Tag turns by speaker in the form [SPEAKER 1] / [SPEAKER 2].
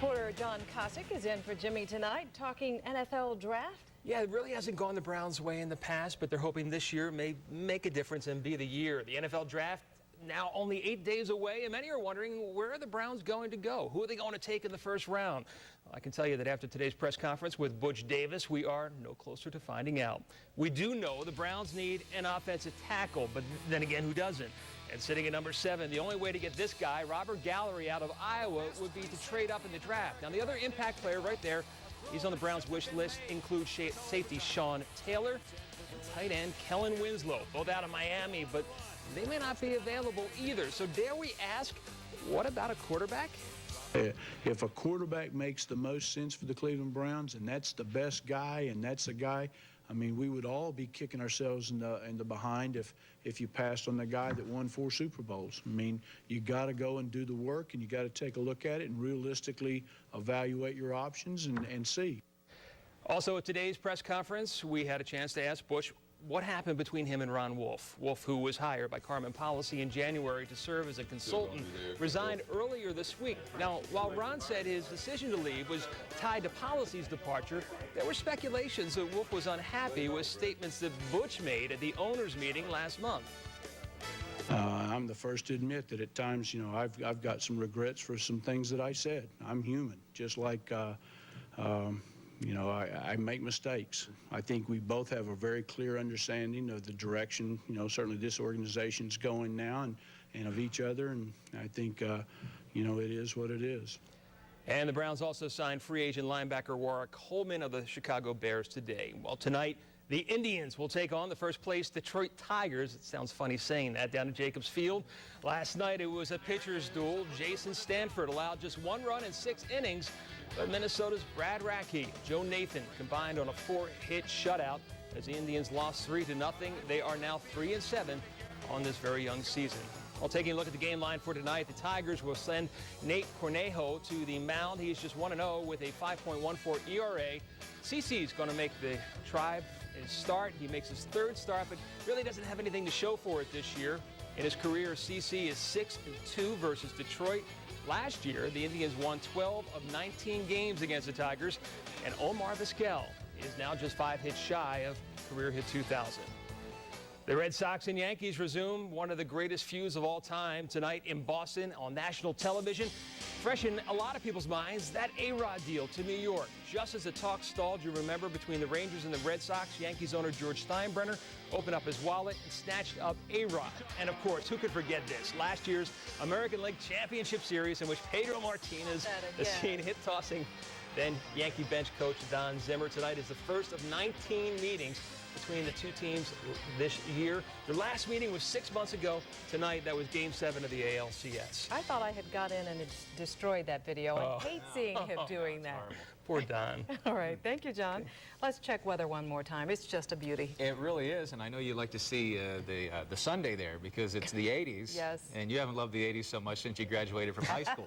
[SPEAKER 1] Reporter John Kosich is in for Jimmy tonight, talking NFL draft.
[SPEAKER 2] Yeah, it really hasn't gone the Browns' way in the past, but they're hoping this year may make a difference and be the year. The NFL draft now only 8 days away, and many are wondering, where are the Browns going to go? Who are they going to take in the first round? Well, I can tell you that after today's press conference with Butch Davis, we are no closer to finding out. We do know the Browns need an offensive tackle, but then again, who doesn't? And sitting at number 7, the only way to get this guy, Robert Gallery, out of Iowa would be to trade up in the draft. Now, the other impact player right there, he's on the Browns' wish list, includes safety Sean Taylor and tight end Kellen Winslow, both out of Miami, but they may not be available either. So dare we ask, what about a quarterback?
[SPEAKER 3] If a quarterback makes the most sense for the Cleveland Browns, and that's the best guy, and that's the guy, I mean, we would all be kicking ourselves in the behind if you passed on the guy that won 4 Super Bowls. I mean, you got to go and do the work, and you got to take a look at it and realistically evaluate your options and see.
[SPEAKER 2] Also, at today's press conference, we had a chance to ask Butch what happened between him and Ron Wolf. Wolf, who was hired by Carmen Policy in January to serve as a consultant, resigned earlier this week. Now, while Ron said his decision to leave was tied to Policy's departure, there were speculations that Wolf was unhappy with statements that Butch made at the owners' meeting last month.
[SPEAKER 3] I'm the first to admit that at times, you know, I've got some regrets for some things that I said. I'm human, just like you know, I make mistakes. I think we both have a very clear understanding of the direction, you know, certainly this organization's going now and of each other. And I think, you know, it is what it is.
[SPEAKER 2] And the Browns also signed free agent linebacker Warwick Coleman of the Chicago Bears today. Well, tonight, the Indians will take on the first-place Detroit Tigers. It sounds funny saying that, down at Jacobs Field. Last night, it was a pitcher's duel. Jason Stanford allowed just 1 run in 6 innings, but Minnesota's Brad Radke, Joe Nathan combined on a 4-hit shutout. As the Indians lost 3-0, they are now 3-7 on this very young season. Well, taking a look at the game line for tonight, the Tigers will send Nate Cornejo to the mound. He's just 1-0 with a 5.14 ERA. CeCe's going to make the Tribe his start. He makes his 3rd start, but really doesn't have anything to show for it this year. In his career, CeCe is 6-2 versus Detroit. Last year, the Indians won 12 of 19 games against the Tigers, and Omar Vizquel is now just 5 hits shy of career hit 2,000. The Red Sox and Yankees resume one of the greatest feuds of all time tonight in Boston on national television. Fresh in a lot of people's minds, that A-Rod deal to New York. Just as the talk stalled, you remember, between the Rangers and the Red Sox, Yankees owner George Steinbrenner opened up his wallet and snatched up A-Rod. And of course, who could forget this? Last year's American League Championship Series, in which Pedro Martinez is seen hit-tossing then Yankee bench coach Don Zimmer. Tonight is the first of 19 meetings between the two teams this year. Their last meeting was 6 months ago. Tonight, that was Game 7 of the ALCS.
[SPEAKER 1] I thought I had got in and destroyed that video. I hate seeing him doing that.
[SPEAKER 2] Poor Don.
[SPEAKER 1] All right, thank you, John. Let's check weather one more time. It's just a beauty.
[SPEAKER 4] It really is, and I know you like to see the Sunday there because it's the 80s.
[SPEAKER 1] Yes.
[SPEAKER 4] And you haven't loved the 80s so much since you graduated from high school.